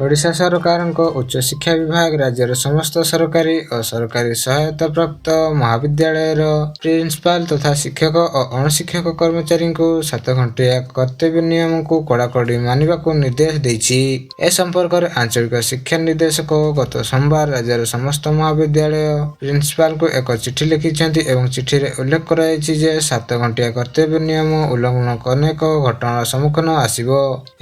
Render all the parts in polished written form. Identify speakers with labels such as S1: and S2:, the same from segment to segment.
S1: ଓଡ଼ିଶା ସରକାରଙ୍କ ଉଚ୍ଚଶିକ୍ଷା ବିଭାଗ ରାଜ୍ୟର ସମସ୍ତ ସରକାରୀ ଓ ସରକାରୀ ସହାୟତା ପ୍ରାପ୍ତ ମହାବିଦ୍ୟାଳୟର ପ୍ରିନ୍ସିପାଲ ତଥା ଶିକ୍ଷକ ଓ ଅଣଶିକ୍ଷକ କର୍ମଚାରୀଙ୍କୁ 7 ଘଣ୍ଟିଆ କର୍ତ୍ତବ୍ୟ ନିୟମକୁ କଡ଼ାକଡ଼ି ମାନିବାକୁ ନିର୍ଦ୍ଦେଶ ଦେଇଛି। ଏ ସମ୍ପର୍କରେ ଆଞ୍ଚଳିକ ଶିକ୍ଷା ନିର୍ଦ୍ଦେଶକ ଗତ ସୋମବାର ରାଜ୍ୟର ସମସ୍ତ ମହାବିଦ୍ୟାଳୟ ପ୍ରିନ୍ସିପାଲଙ୍କୁ ଏକ ଚିଠି ଲେଖିଛନ୍ତି ଏବଂ ଚିଠିରେ ଉଲ୍ଲେଖ କରାଯାଇଛି ଯେ 7 ଘଣ୍ଟିଆ କର୍ତ୍ତବ୍ୟ ନିୟମ ଉଲ୍ଲଂଘନ ଅନେକ ଘଟଣାର ସମ୍ମୁଖୀନ ଆସିବ।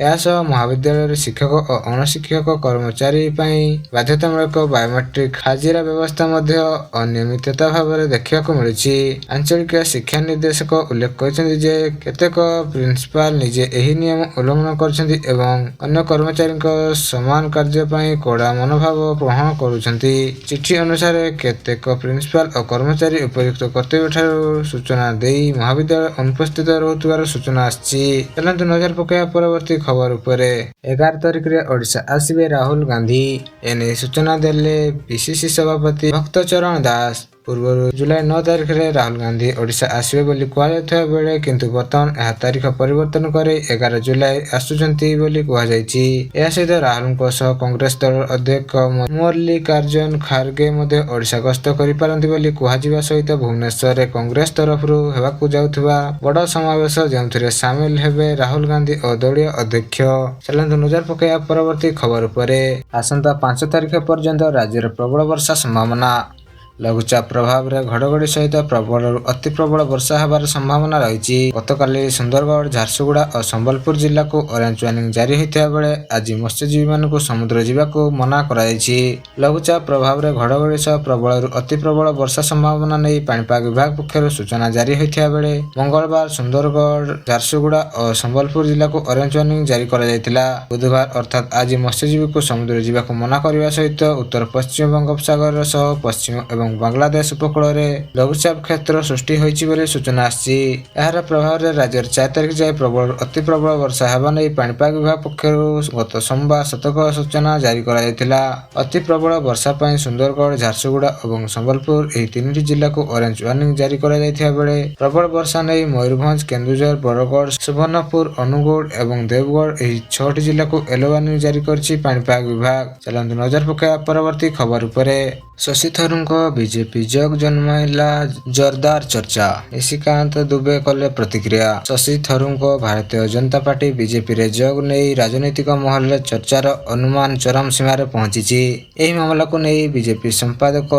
S1: ଏହା ସହ ମହାବିଦ୍ୟାଳୟରେ ଶିକ୍ଷକ ଓ ଅଣଶିକ୍ଷକ କର୍ମଚାରୀ ପାଇଁ ବାଧ୍ୟତାମୂଳକ ବାୟୋମେଟ୍ରିକ ହାଜିରା ବ୍ୟବସ୍ଥା ମଧ୍ୟ ଅନିୟମିତତା ଭାବରେ ଦେଖିବାକୁ ମିଳିଛି। ଆଞ୍ଚଳିକ ଶିକ୍ଷା ନିର୍ଦ୍ଦେଶକ ଉଲ୍ଲେଖ କରିଛନ୍ତି ଯେ କେତେକ ପ୍ରିନ୍ସିପାଲ ନିଜେ ଏହି ନିୟମ ଉଲ୍ଲଂଘନ କରିଛନ୍ତି ଏବଂ ଅନ୍ୟ କର୍ମଚାରୀଙ୍କ ସମାନ କାର୍ଯ୍ୟ ପାଇଁ କଡ଼ା ମନୋଭାବ ଗ୍ରହଣ କରୁଛନ୍ତି। ଚିଠି ଅନୁସାରେ କେତେକ ପ୍ରିନ୍ସିପାଲ ଓ କର୍ମଚାରୀ ଉପଯୁକ୍ତ କର୍ତ୍ତବ୍ୟଠାରୁ ସୂଚନା ଦେଇ ମହାବିଦ୍ୟାଳୟ ଅନୁପସ୍ଥିତ ରହୁଥିବାର ସୂଚନା ଆସିଛି। ଚାଲନ୍ତୁ ନଜର ପକାଇବା ପରବର୍ତ୍ତୀ ଖବର ଉପରେ। 11 ତାରିଖରେ ଓଡ଼ିଶା ଆସିବେ ରାହୁଲ ଗାନ୍ଧୀ। ଏନେଇ ସୂଚନା ଦେଲେ ପିସିସି ସଭାପତି ଭକ୍ତଚରଣ ଦାସ। ପୂର୍ବରୁ ଜୁଲାଇ 9 ତାରିଖରେ ରାହୁଲ ଗାନ୍ଧୀ ଓଡ଼ିଶା ଆସିବେ ବୋଲି କୁହାଯାଉଥିବା ବେଳେ କିନ୍ତୁ ବର୍ତ୍ତମାନ ଏହା ତାରିଖ ପରିବର୍ତ୍ତନ କରି 11 ଜୁଲାଇ ଆସୁଛନ୍ତି ବୋଲି କୁହାଯାଇଛି। ଏହା ସହିତ ରାହୁଲଙ୍କ ସହ କଂଗ୍ରେସ ଦଳର ଅଧ୍ୟକ୍ଷ ମଲ୍ଲିକାର୍ଜୁନ ଖାରଗେ ମଧ୍ୟ ଓଡ଼ିଶା ଗସ୍ତ କରିପାରନ୍ତି ବୋଲି କୁହାଯିବା ସହିତ ଭୁବନେଶ୍ୱରରେ କଂଗ୍ରେସ ତରଫରୁ ହେବାକୁ ଯାଉଥିବା ବଡ଼ ସମାବେଶ ଯେଉଁଥିରେ ସାମିଲ ହେବେ ରାହୁଲ ଗାନ୍ଧୀ ଓ ଦଳୀୟ ଅଧ୍ୟକ୍ଷ। ଚାଲନ୍ତୁ ନଜର ପକାଇବା ପରବର୍ତ୍ତୀ ଖବର ଉପରେ। ଆସନ୍ତା 5 ତାରିଖ ପର୍ଯ୍ୟନ୍ତ ରାଜ୍ୟରେ ପ୍ରବଳ ବର୍ଷା ସମ୍ଭାବନା। ଲଘୁଚାପ ପ୍ରଭାବରେ ଘଡ଼ଘଡ଼ି ସହିତ ପ୍ରବଳରୁ ଅତି ପ୍ରବଳ ବର୍ଷା ହେବାର ସମ୍ଭାବନା ରହିଛି। ଗତକାଲି ସୁନ୍ଦରଗଡ଼, ଝାରସୁଗୁଡ଼ା ଓ ସମ୍ବଲପୁର ଜିଲ୍ଲାକୁ ଅରେଞ୍ଜ ୱାର୍ଣ୍ଣିଂ ଜାରି ହୋଇଥିବା ବେଳେ ଆଜି ମତ୍ସ୍ୟଜୀବୀମାନଙ୍କୁ ସମୁଦ୍ର ଯିବାକୁ ମନା କରାଯାଇଛି। ଲଘୁଚାପ ପ୍ରଭାବରେ ଘଡ଼ଘଡ଼ି ସହ ପ୍ରବଳରୁ ଅତି ପ୍ରବଳ ବର୍ଷା ସମ୍ଭାବନା ନେଇ ପାଣିପାଗ ବିଭାଗ ପକ୍ଷରୁ ସୂଚନା ଜାରି ହୋଇଥିବା ବେଳେ ମଙ୍ଗଳବାର ସୁନ୍ଦରଗଡ଼, ଝାରସୁଗୁଡ଼ା ଓ ସମ୍ବଲପୁର ଜିଲ୍ଲାକୁ ଅରେଞ୍ଜ ୱାର୍ଣ୍ଣିଂ ଜାରି କରାଯାଇଥିଲା। ବୁଧବାର ଅର୍ଥାତ୍ ଆଜି ମତ୍ସ୍ୟଜୀବୀଙ୍କୁ ସମୁଦ୍ର ଯିବାକୁ ମନା କରିବା ସହିତ ଉତ୍ତର ପଶ୍ଚିମ ବଙ୍ଗୋପସାଗର ସହ ପଶ୍ଚିମ ଏବଂ ବାଂଲାଦେଶ ଉପକୂଳରେ ଲଘୁଚାପ କ୍ଷେତ୍ର ସୃଷ୍ଟି ହୋଇଛି ବୋଲି ସୂଚନା ଆସିଛି। ଏହାର ପ୍ରଭାବରେ ରାଜ୍ୟରେ 4 ତାରିଖ ଯାଏଁ ପ୍ରବଳରୁ ଅତି ପ୍ରବଳ ବର୍ଷା ହେବା ନେଇ ପାଣିପାଗ ବିଭାଗ ପକ୍ଷରୁ ଗତ ସୋମବାର ସତର୍କ ସୂଚନା ଜାରି କରାଯାଇଥିଲା। ଅତି ପ୍ରବଳ ବର୍ଷା ପାଇଁ ସୁନ୍ଦରଗଡ଼, ଝାରସୁଗୁଡ଼ା ଏବଂ ସମ୍ବଲପୁର ଏହି 3ଟି ଜିଲ୍ଲାକୁ ଅରେଞ୍ଜ ୱାର୍ଣ୍ଣିଂ ଜାରି କରାଯାଇଥିବା ବେଳେ ପ୍ରବଳ ବର୍ଷା ନେଇ ମୟୂରଭଞ୍ଜ, କେନ୍ଦୁଝର, ବରଗଡ଼, ସୁବର୍ଣ୍ଣପୁର, ଅନୁଗୁଳ ଏବଂ ଦେବଗଡ଼ ଏହି 6ଟି ଜିଲ୍ଲାକୁ ୟେଲୋ ୱାର୍ଣ୍ଣିଂ ଜାରି କରିଛି ପାଣିପାଗ ବିଭାଗ। ଚାଲନ୍ତୁ ନଜର ପକାଇବା ପରବର୍ତ୍ତୀ ଖବର ଉପରେ। ଶଶୀ ଥରୁରଙ୍କ ବିଜେପି ଯୋଗ ଜନ୍ମାଇଲା ଜୋରଦାର ଚର୍ଚ୍ଚା। ନିଶିକାନ୍ତ ଦୁବେ କଲେ ପ୍ରତିକ୍ରିୟା। ଶଶୀ ଥରୁରଙ୍କ ଭାରତୀୟ ଜନତା ପାର୍ଟି ବିଜେପିରେ ଯୋଗ ନେଇ ରାଜନୈତିକ ମହଲରେ ଚର୍ଚ୍ଚାର ଅନୁମାନ ଚରମ ସୀମାରେ ପହଞ୍ଚିଛି। ଏହି ମାମଲାକୁ ନେଇ ବିଜେପି ସମ୍ପାଦକ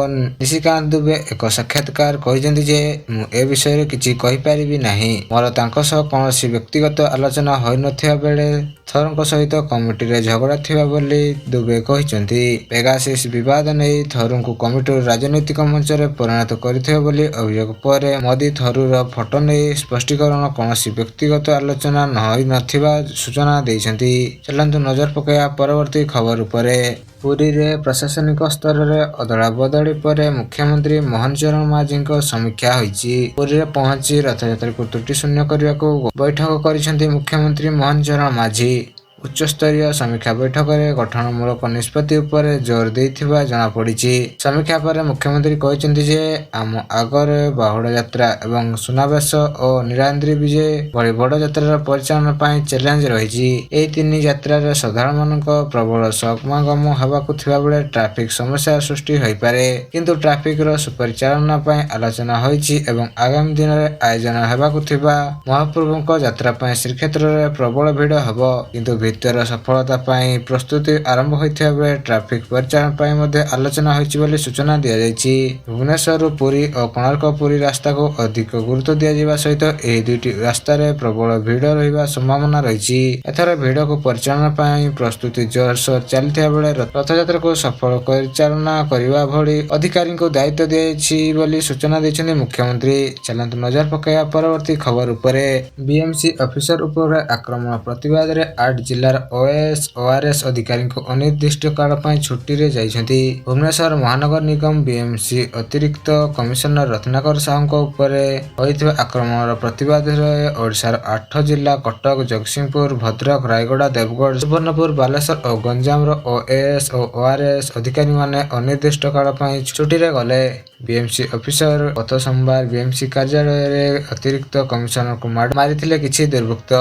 S1: ନିଶିକାନ୍ତ ଦୁବେ ଏକ ସାକ୍ଷାତକାର କହିଛନ୍ତି ଯେ ମୁଁ ଏ ବିଷୟରେ କିଛି କହିପାରିବି ନାହିଁ। ମୋର ତାଙ୍କ ସହ କୌଣସି ବ୍ୟକ୍ତିଗତ ଆଲୋଚନା ହୋଇନଥିବା ବେଳେ ଥରୁରଙ୍କ ସହିତ କମିଟିରେ ଝଗଡ଼ା ଥିବା ବୋଲି ଦୁବେ କହିଛନ୍ତି। ପେଗାସିସ୍ ବିବାଦ ନେଇ ଥରୁରଙ୍କୁ କମିଟିରୁ ରାଜନୈତିକ ମଞ୍ଚରେ ପରିଣତ କରିଥିବେ ବୋଲି ଅଭିଯୋଗ ପରେ ମୋଦି ଥରୁରର ଫଟୋ ନେଇ ସ୍ପଷ୍ଟୀକରଣ କୌଣସି ବ୍ୟକ୍ତିଗତ ଆଲୋଚନା ହୋଇନଥିବା ସୂଚନା ଦେଇଛନ୍ତି। ଚାଲନ୍ତୁ ନଜର ପକାଇବା ପରବର୍ତ୍ତୀ ଖବର ଉପରେ। ପୁରୀରେ ପ୍ରଶାସନିକ ସ୍ତରରେ ଅଦଳାବଦଳି ପରେ ମୁଖ୍ୟମନ୍ତ୍ରୀ ମୋହନ ଚରଣ ମାଝୀଙ୍କ ସମୀକ୍ଷା ହୋଇଛି। ପୁରୀରେ ପହଞ୍ଚି ରଥଯାତ୍ରାକୁ ତ୍ରୁଟି ଶୂନ୍ୟ କରିବାକୁ ବୈଠକ କରିଛନ୍ତି ମୁଖ୍ୟମନ୍ତ୍ରୀ ମୋହନ ଚରଣ ମାଝୀ। ଉଚ୍ଚସ୍ତରୀୟ ସମୀକ୍ଷା ବୈଠକରେ ଗଠନମୂଳକ ନିଷ୍ପତ୍ତି ଉପରେ ଜୋର ଦେଇଥିବା ଜଣାପଡ଼ିଛି। ସମୀକ୍ଷା ପରେ ମୁଖ୍ୟମନ୍ତ୍ରୀ କହିଛନ୍ତି ଯେ ଆମ ଆଗରେ ବାହୁଡ଼ା ଯାତ୍ରା ଏବଂ ସୁନାବେଶ ଓ ନୀଳାଦ୍ରି ବିଜେ ଭଳି ବଡ଼ ଯାତ୍ରାର ପରିଚାଳନା ପାଇଁ ଚ୍ୟାଲେଞ୍ଜ ରହିଛି। ଏହି 3 ଯାତ୍ରାରେ ଶ୍ରଦ୍ଧାଳୁମାନଙ୍କ ପ୍ରବଳ ସମାଗମ ହେବାକୁ ଥିବାବେଳେ ଟ୍ରାଫିକ୍ ସମସ୍ୟା ସୃଷ୍ଟି ହୋଇପାରେ। କିନ୍ତୁ ଟ୍ରାଫିକ୍ର ସୁପରିଚାଳନା ପାଇଁ ଆଲୋଚନା ହୋଇଛି ଏବଂ ଆଗାମୀ ଦିନରେ ଆୟୋଜନ ହେବାକୁ ଥିବା ମହାପ୍ରଭୁଙ୍କ ଯାତ୍ରା ପାଇଁ ଶ୍ରୀକ୍ଷେତ୍ରରେ ପ୍ରବଳ ଭିଡ଼ ହେବ। କିନ୍ତୁ ଭିତର ସଫଳତା ପାଇଁ ପ୍ରସ୍ତୁତି ଆରମ୍ଭ ହୋଇଥିବା ବେଳେ ଟ୍ରାଫିକ୍ ପରିଚାଳନା ପାଇଁ ମଧ୍ୟ ଆଲୋଚନା ହୋଇଛି ବୋଲି ସୂଚନା ଦିଆଯାଇଛି। ଭୁବନେଶ୍ୱରରୁ ପୁରୀ ଓ କୋଣାର୍କ ପୁରୀ ରାସ୍ତାକୁ ଅଧିକ ଗୁରୁତ୍ୱ ଦିଆଯିବା ସହିତ ଏହି 2ଟି ରାସ୍ତାରେ ପ୍ରବଳ ଭିଡ଼ ରହିବା ସମ୍ଭାବନା ରହିଛି। ଏଥର ଭିଡ଼କୁ ପରିଚାଳନା ପାଇଁ ପ୍ରସ୍ତୁତି ଜୋରସୋର ଚାଲିଥିବା ବେଳେ ରଥଯାତ୍ରାକୁ ସଫଳ ପରିଚାଳନା କରିବା ଭଳି ଅଧିକାରୀଙ୍କୁ ଦାୟିତ୍ୱ ଦିଆଯାଇଛି ବୋଲି ସୂଚନା ଦେଇଛନ୍ତି ମୁଖ୍ୟମନ୍ତ୍ରୀ। ଚାଲନ୍ତୁ ନଜର ପକାଇବା ପରବର୍ତ୍ତୀ ଖବର ଉପରେ। ବିଏମ୍ସି ଅଫିସର ଉପରେ ଆକ୍ରମଣ ପ୍ରତିବାଦରେ 8 ଜିଲ୍ଲାର ଓଏଏସ୍ ଓଆର୍ଏସ୍ ଅଧିକାରୀଙ୍କୁ ଅନିର୍ଦ୍ଦିଷ୍ଟ କାଳ ପାଇଁ ଛୁଟିରେ ଯାଇଛନ୍ତି। ଭୁବନେଶ୍ୱର ମହାନଗର ନିଗମ ବିଏମ୍ସି ଅତିରିକ୍ତ କମିଶନର ରତ୍ନାକର ସାହୁଙ୍କ ଉପରେ ହୋଇଥିବା ଆକ୍ରମଣର ପ୍ରତିବାଦରେ ଓଡ଼ିଶାର 8 ଜିଲ୍ଲା କଟକ, ଜଗତସିଂହପୁର, ଭଦ୍ରକ, ରାୟଗଡ଼ା, ଦେବଗଡ଼, ସୁବର୍ଣ୍ଣପୁର, ବାଲେଶ୍ୱର ଓ ଗଞ୍ଜାମର ଓଏଏସ୍ ଓ ଓଆର୍ଏସ୍ ଅଧିକାରୀମାନେ ଅନିର୍ଦ୍ଦିଷ୍ଟ କାଳ ପାଇଁ ଛୁଟିରେ ଗଲେ। ବିଏମ୍ସି ଅଫିସର ଗତ ସୋମବାର ବିଏମ୍ସି କାର୍ଯ୍ୟାଳୟରେ ଅତିରିକ୍ତ କମିଶନରଙ୍କୁ ମାଡ଼ ମାରିଥିଲେ କିଛି ଦୁର୍ବୃତ୍ତ।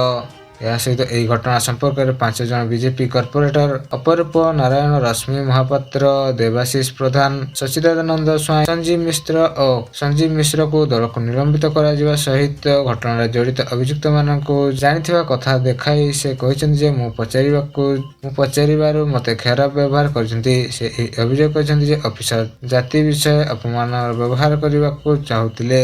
S1: ଏହା ସହିତ ଏହି ଘଟଣା ସମ୍ପର୍କରେ 5 ଜଣ ବିଜେପି କର୍ପୋରେଟର ଅପରୂପ ନାରାୟଣ, ରଶ୍ମି ମହାପାତ୍ର, ଦେବାଶିଷ ପ୍ରଧାନ, ସଚ୍ଚିଦାନନ୍ଦ ସ୍ୱାଇଁ, ସଞ୍ଜୀବ ମିଶ୍ର ଓ ସଞ୍ଜୀବ ମିଶ୍ରକୁ ଦଳକୁ ନିଲମ୍ବିତ କରାଯିବା ସହିତ ଘଟଣାରେ ଜଡ଼ିତ ଅଭିଯୁକ୍ତମାନଙ୍କୁ ଜାଣିଥିବା କଥା ଦେଖାଇ ସେ କହିଛନ୍ତି ଯେ ମୁଁ ପଚାରିବାରୁ ମୋତେ ଖରାପ ବ୍ୟବହାର କରିଛନ୍ତି। ସେ ଏହି ଅଭିଯୋଗ କରିଛନ୍ତି ଯେ ଅଫିସର ଜାତି ବିଷୟ ଅପମାନର ବ୍ୟବହାର କରିବାକୁ ଚାହୁଁଥିଲେ।